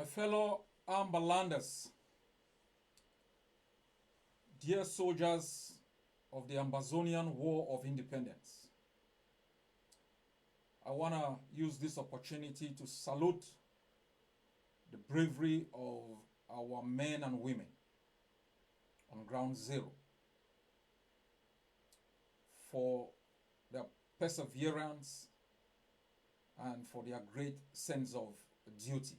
My fellow Ambalanders, dear soldiers of the Ambazonian War of Independence, I want to use this opportunity to salute the bravery of our men and women on ground zero for their perseverance and for their great sense of duty.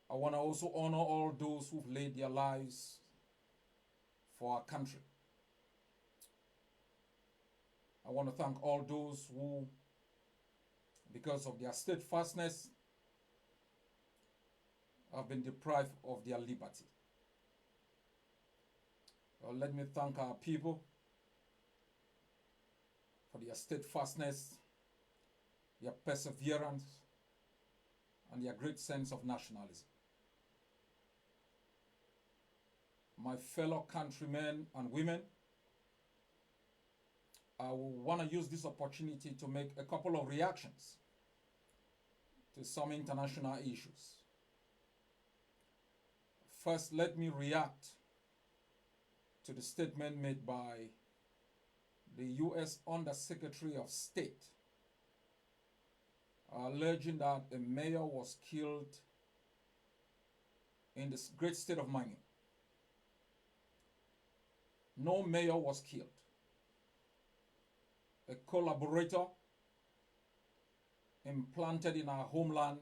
I want to also honor all those who've laid their lives for our country. I want to thank all those who, because of their steadfastness, have been deprived of their liberty. Let me thank our people for their steadfastness, their perseverance, and their great sense of nationalism. My fellow countrymen and women, I want to use this opportunity to make a couple of reactions to some international issues. First, let me react to the statement made by the U.S. Undersecretary of State, alleging that a mayor was killed in the great state of Manu. No mayor was killed. A collaborator implanted in our homeland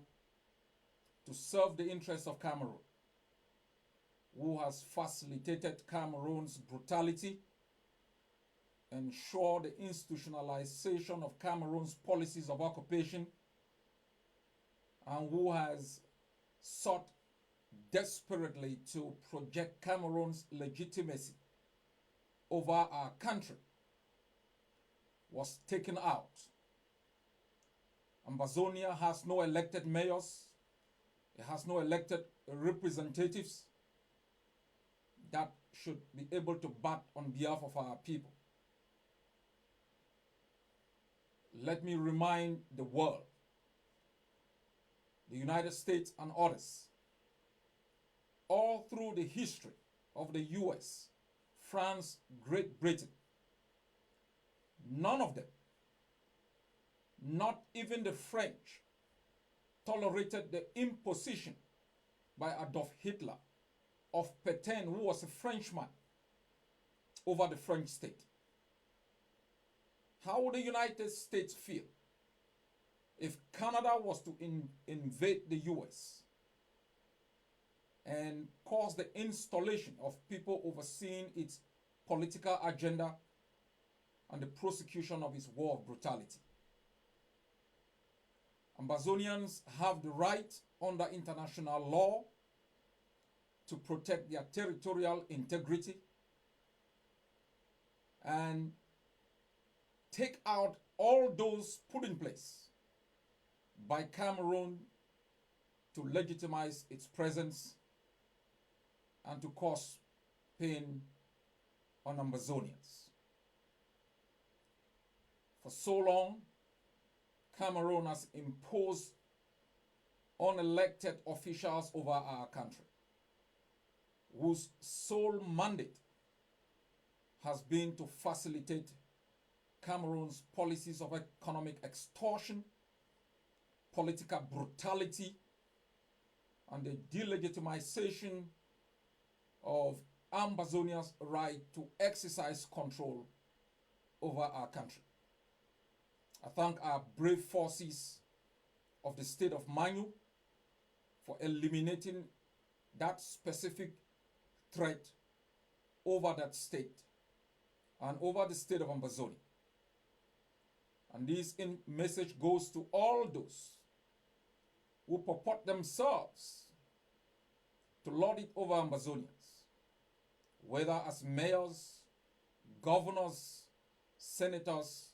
to serve the interests of Cameroon, who has facilitated Cameroon's brutality, ensured the institutionalization of Cameroon's policies of occupation, and who has sought desperately to project Cameroon's legitimacy over our country, was taken out. Ambazonia has no elected mayors. It has no elected representatives that should be able to bat on behalf of our people. Let me remind the world, the United States and others, all through the history of the US, France, Great Britain, none of them, not even the French, tolerated the imposition by Adolf Hitler of Pétain, who was a Frenchman, over the French state. How would the United States feel if Canada was to invade the US and cause the installation of people overseeing its political agenda and the prosecution of its war of brutality? Ambazonians have the right under international law to protect their territorial integrity and take out all those put in place by Cameroon to legitimize its presence and to cause pain on Ambazonians. For so long, Cameroon has imposed unelected officials over our country, whose sole mandate has been to facilitate Cameroon's policies of economic extortion, political brutality, and the delegitimization of Ambazonia's right to exercise control over our country. I thank our brave forces of the state of Manu for eliminating that specific threat over that state and over the state of Ambazonia. And this message goes to all those who purport themselves to lord it over Ambazonians, whether as mayors, governors, senators,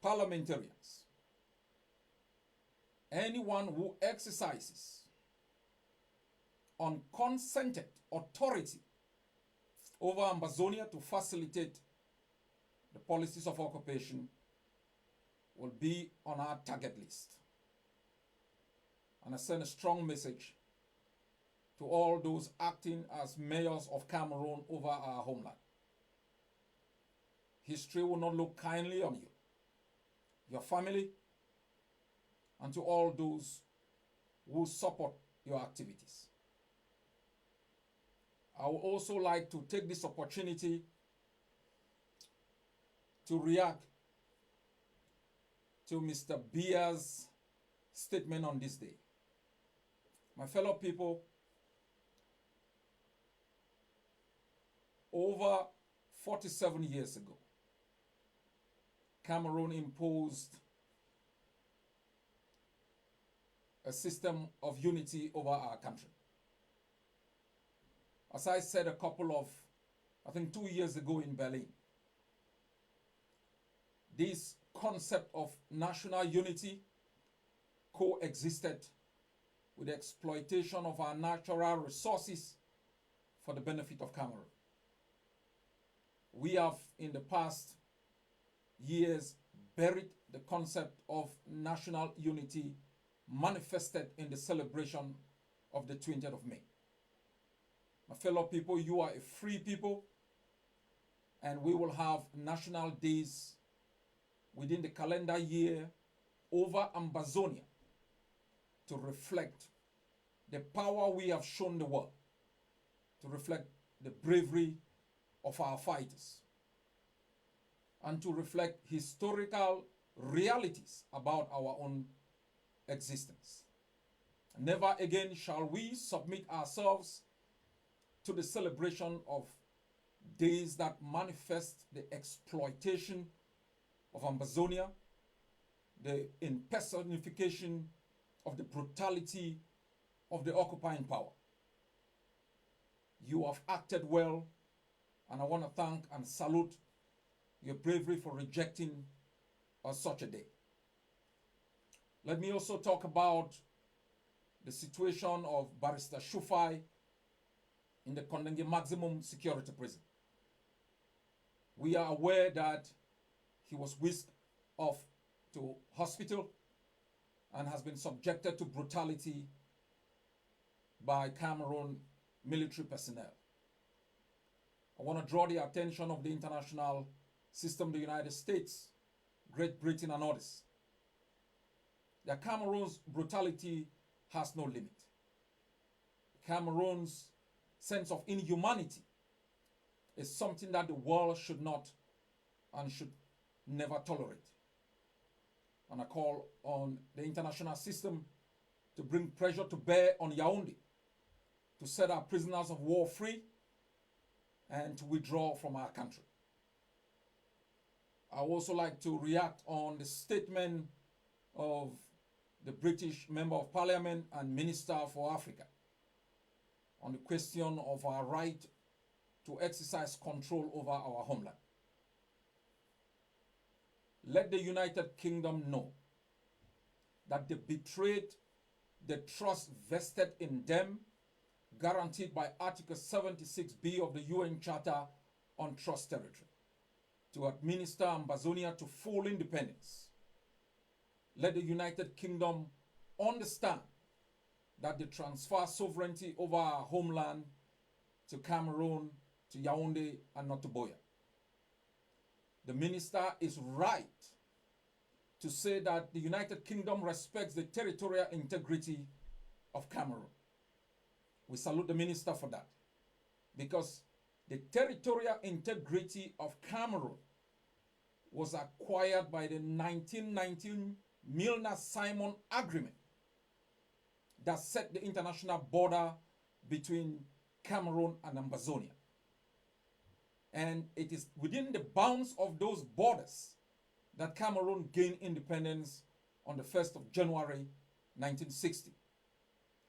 parliamentarians. Anyone who exercises unconsented authority over Ambazonia to facilitate the policies of occupation will be on our target list. And I send a strong message to all those acting as mayors of Cameroon over our homeland. History will not look kindly on you, your family, and to all those who support your activities. I would also like to take this opportunity to react to Mr. Biya's statement on this day. My fellow people, over 47 years ago, Cameroon imposed a system of unity over our country. As I said a couple of, I think 2 years ago in Berlin, this concept of national unity coexisted with the exploitation of our natural resources for the benefit of Cameroon. We have, in the past years, buried the concept of national unity manifested in the celebration of the 20th of May. My fellow people, you are a free people, and we will have national days within the calendar year over Ambazonia to reflect the power we have shown the world, to reflect the bravery of our fighters, and to reflect historical realities about our own existence. Never again shall we submit ourselves to the celebration of days that manifest the exploitation of Ambazonia, the impersonification of the brutality of the occupying power. You have acted well, and I want to thank and salute your bravery for rejecting such a day. Let me also talk about the situation of Barrister Shufai in the Kondenge Maximum Security Prison. We are aware that he was whisked off to hospital and has been subjected to brutality by Cameroon military personnel. I want to draw the attention of the international system, the United States, Great Britain, and others, that Cameroon's brutality has no limit. Cameroon's sense of inhumanity is something that the world should not and should never tolerate. And I call on the international system to bring pressure to bear on Yaoundé to set our prisoners of war free and to withdraw from our country. I also like to react on the statement of the British Member of Parliament and Minister for Africa on the question of our right to exercise control over our homeland. Let the United Kingdom know that they betrayed the trust vested in them, guaranteed by Article 76B of the UN Charter on Trust Territory, to administer Ambazonia to full independence. Let the United Kingdom understand that they transfer sovereignty over our homeland to Cameroon, to Yaoundé, and not to Buea. The minister is right to say that the United Kingdom respects the territorial integrity of Cameroon. We salute the minister for that, because the territorial integrity of Cameroon was acquired by the 1919 Milner-Simon Agreement that set the international border between Cameroon and Ambazonia. And it is within the bounds of those borders that Cameroon gained independence on the 1st of January 1960.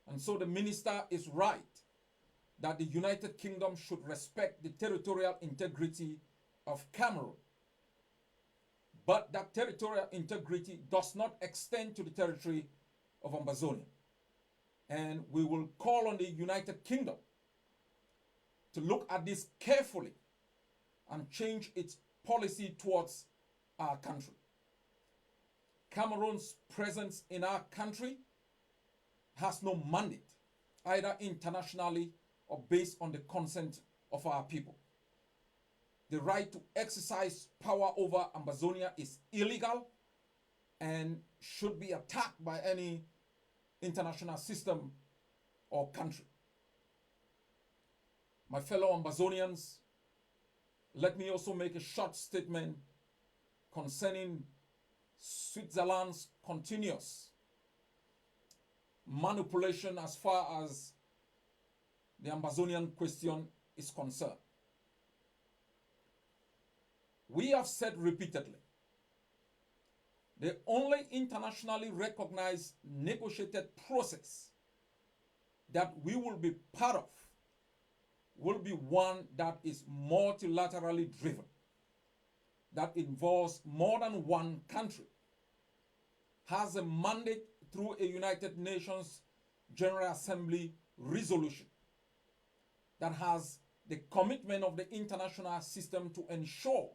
And so the minister is right that the United Kingdom should respect the territorial integrity of Cameroon. But that territorial integrity does not extend to the territory of Ambazonia. And we will call on the United Kingdom to look at this carefully and change its policy towards our country. Cameroon's presence in our country has no mandate, either internationally or based on the consent of our people. The right to exercise power over Amazonia is illegal and should be attacked by any international system or country. My fellow Amazonians, let me also make a short statement concerning Switzerland's continuous manipulation as far as the Amazonian question is concerned. We have said repeatedly, the only internationally recognized negotiated process that we will be part of will be one that is multilaterally driven, that involves more than one country, has a mandate through a United Nations General Assembly resolution, that has the commitment of the international system to ensure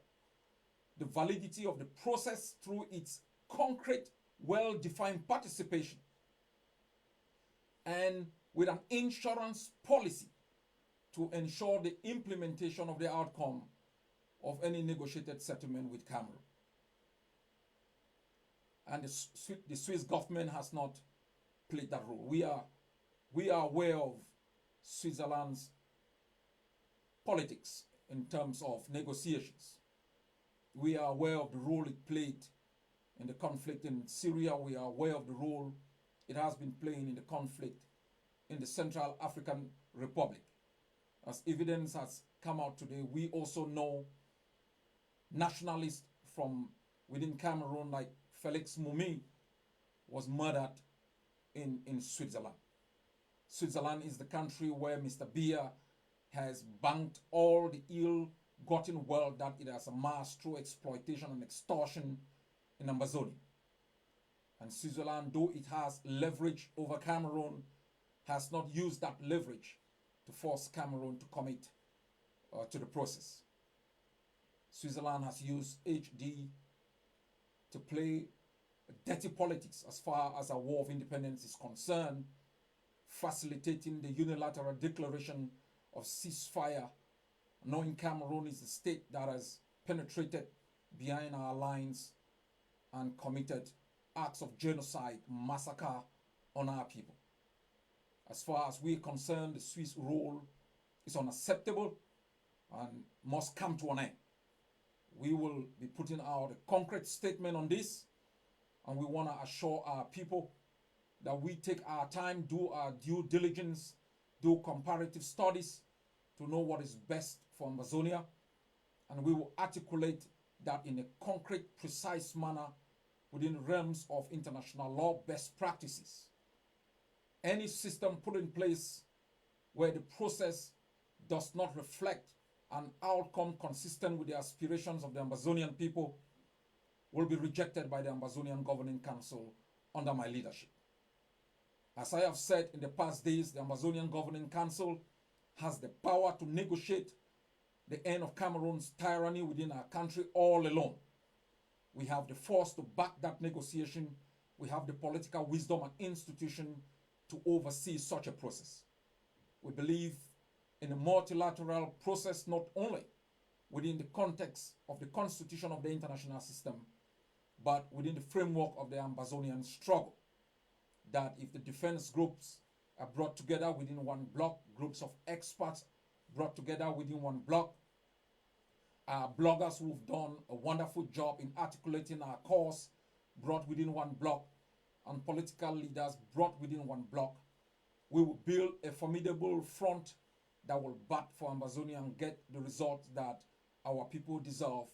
the validity of the process through its concrete, well-defined participation, and with an insurance policy to ensure the implementation of the outcome of any negotiated settlement with Cameroon. And the Swiss government has not played that role. We are aware of Switzerland's politics in terms of negotiations. We are aware of the role it played in the conflict in Syria. We are aware of the role it has been playing in the conflict in the Central African Republic. As evidence has come out today, we also know nationalists from within Cameroon, like Felix Mumi, was murdered in Switzerland. Switzerland is the country where Mr. Biya has banked all the ill-gotten wealth that it has amassed through exploitation and extortion in Amazonia. And Switzerland, though it has leverage over Cameroon, has not used that leverage to force Cameroon to commit to the process. Switzerland has used HD to play dirty politics as far as a war of independence is concerned, facilitating the unilateral declaration of ceasefire, knowing Cameroon is the state that has penetrated behind our lines and committed acts of genocide, massacre on our people. As far as we're concerned, the Swiss rule is unacceptable and must come to an end. We will be putting out a concrete statement on this, and we want to assure our people that we take our time, do our due diligence, do comparative studies to know what is best for Amazonia, and we will articulate that in a concrete, precise manner within the realms of international law best practices. Any system put in place where the process does not reflect an outcome consistent with the aspirations of the Amazonian people will be rejected by the Amazonian Governing Council under my leadership. As I have said in the past days, the Amazonian Governing Council has the power to negotiate the end of Cameroon's tyranny within our country all alone. We have the force to back that negotiation. We have the political wisdom and institution to oversee such a process. We believe in a multilateral process, not only within the context of the constitution of the international system, but within the framework of the Amazonian struggle. That if the defense groups are brought together within one block, groups of experts brought together within one block, our bloggers who've done a wonderful job in articulating our cause brought within one block, and political leaders brought within one block, we will build a formidable front that will bat for Amazonia and get the result that our people deserve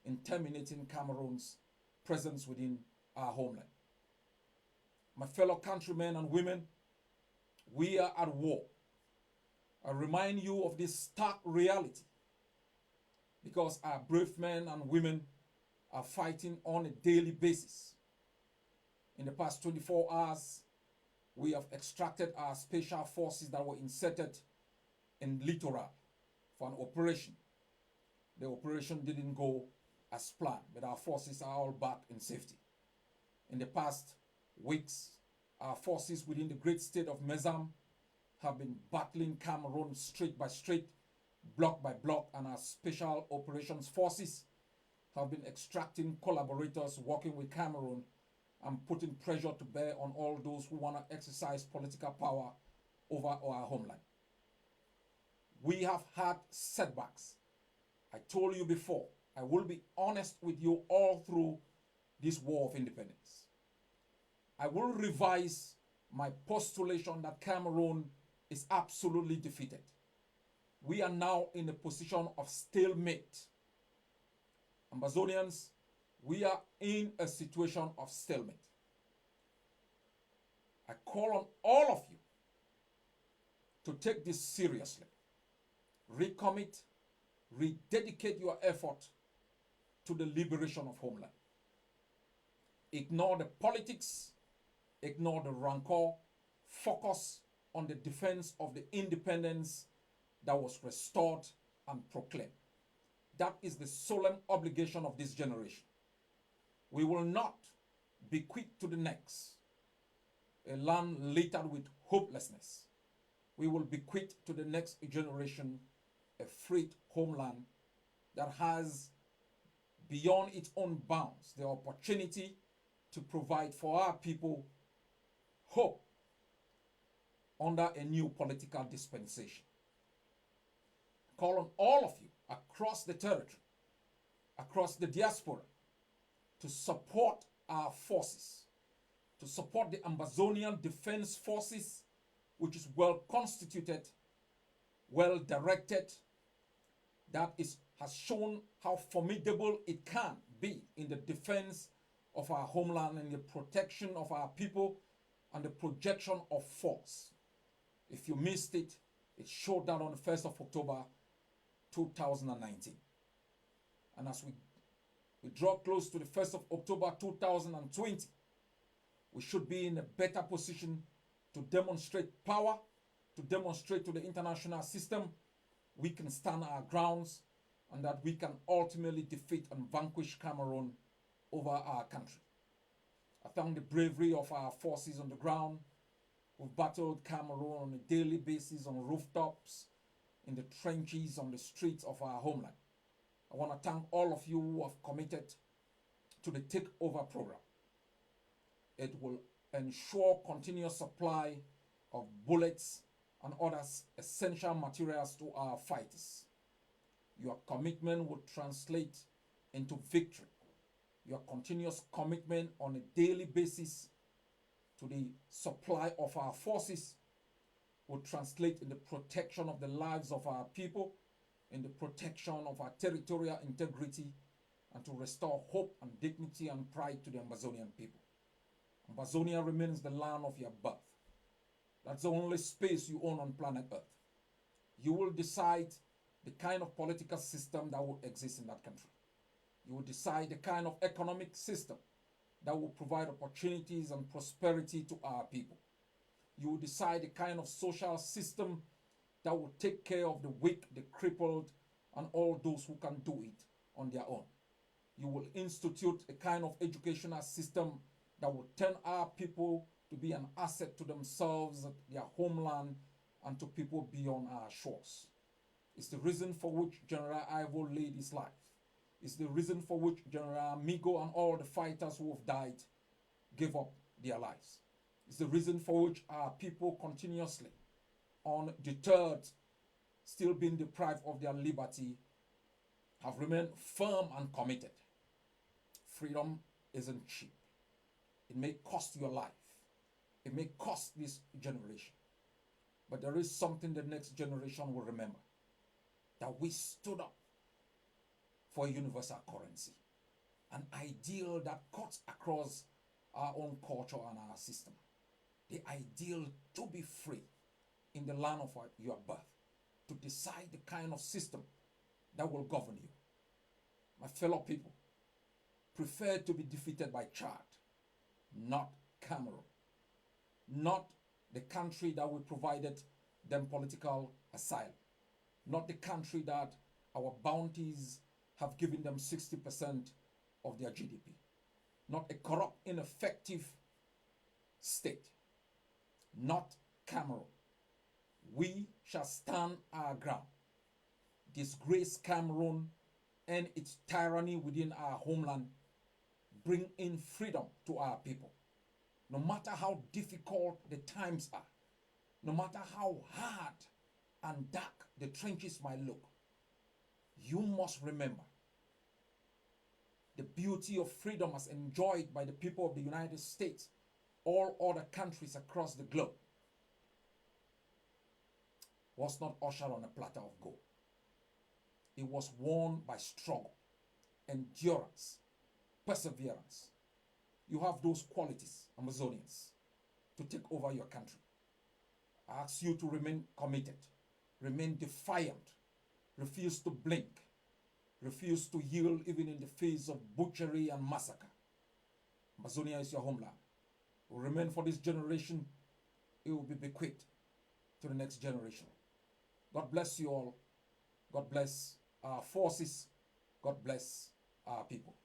in terminating Cameroon's presence within our homeland. My fellow countrymen and women, we are at war. I remind you of this stark reality because our brave men and women are fighting on a daily basis. In the past 24 hours, we have extracted our special forces that were inserted in Littoral for an operation. The operation didn't go as planned, but our forces are all back in safety. In the past weeks, Our forces within the great state of Mezam have been battling Cameroon street by street, block by block, and our special operations forces have been extracting collaborators working with Cameroon and putting pressure to bear on all those who want to exercise political power over our homeland. We have had setbacks. I told you before, I will be honest with you all through this war of independence. I will revise my postulation that Cameroon is absolutely defeated. We are now in a position of stalemate. Ambazonians, we are in a situation of stalemate. I call on all of you to take this seriously. Recommit, rededicate your effort to the liberation of homeland. Ignore the politics, ignore the rancor, focus on the defense of the independence that was restored and proclaimed. That is the solemn obligation of this generation. We will not bequeath to the next a land littered with hopelessness. We will bequeath to the next generation a freed homeland that has, beyond its own bounds, the opportunity to provide for our people hope under a new political dispensation. Call on all of you across the territory, across the diaspora, to support our forces, to support the Ambazonian Defense Forces, which is well constituted, well directed, that has shown how formidable it can be in the defense of our homeland and the protection of our people and the projection of force. If you missed it, it showed that on the 1st of October 2019. And as we draw close to the 1st of October 2020, we should be in a better position to demonstrate power, to demonstrate to the international system we can stand our grounds and that we can ultimately defeat and vanquish Cameroon over our country. I thank the bravery of our forces on the ground who've battled Cameroon on a daily basis on rooftops, in the trenches, on the streets of our homeland. I want to thank all of you who have committed to the takeover program. It will ensure continuous supply of bullets and other essential materials to our fighters. Your commitment will translate into victory. Your continuous commitment on a daily basis to the supply of our forces will translate in the protection of the lives of our people, in the protection of our territorial integrity, and to restore hope and dignity and pride to the Ambazonian people. Ambazonia remains the land of your birth. That's the only space you own on planet Earth. You will decide the kind of political system that will exist in that country. You will decide the kind of economic system that will provide opportunities and prosperity to our people. You will decide the kind of social system that will take care of the weak, the crippled, and all those who can do it on their own. You will institute a kind of educational system that will turn our people to be an asset to themselves, their homeland, and to people beyond our shores. It's the reason for which General Ivo laid his life. It's the reason for which General Migo and all the fighters who have died gave up their lives. It's the reason for which our people continuously, undeterred, still being deprived of their liberty, have remained firm and committed. Freedom isn't cheap. It may cost your life. It may cost this generation. But there is something the next generation will remember. That we stood up for a universal currency. An ideal that cuts across our own culture and our system. The ideal to be free in the land of your birth. To decide the kind of system that will govern you. My fellow people, prefer to be defeated by Chad, not Cameroon. Not the country that we provided them political asylum. Not the country that our bounties have given them 60% of their GDP. Not a corrupt, ineffective state. not Cameroon. We shall stand our ground, disgrace Cameroon and its tyranny within our homeland, bring in freedom to our people. No matter how difficult the times are, no matter how hard and dark the trenches might look, you must remember the beauty of freedom as enjoyed by the people of the United States, all other countries across the globe, was not ushered on a platter of gold. It was won by struggle, endurance, perseverance. You have those qualities, Amazonians, to take over your country. I ask you to remain committed, remain defiant, refuse to blink, refuse to yield even in the face of butchery and massacre. Amazonia is your homeland. It will remain for this generation. It will be bequeathed to the next generation. God bless you all. God bless our forces. God bless our people.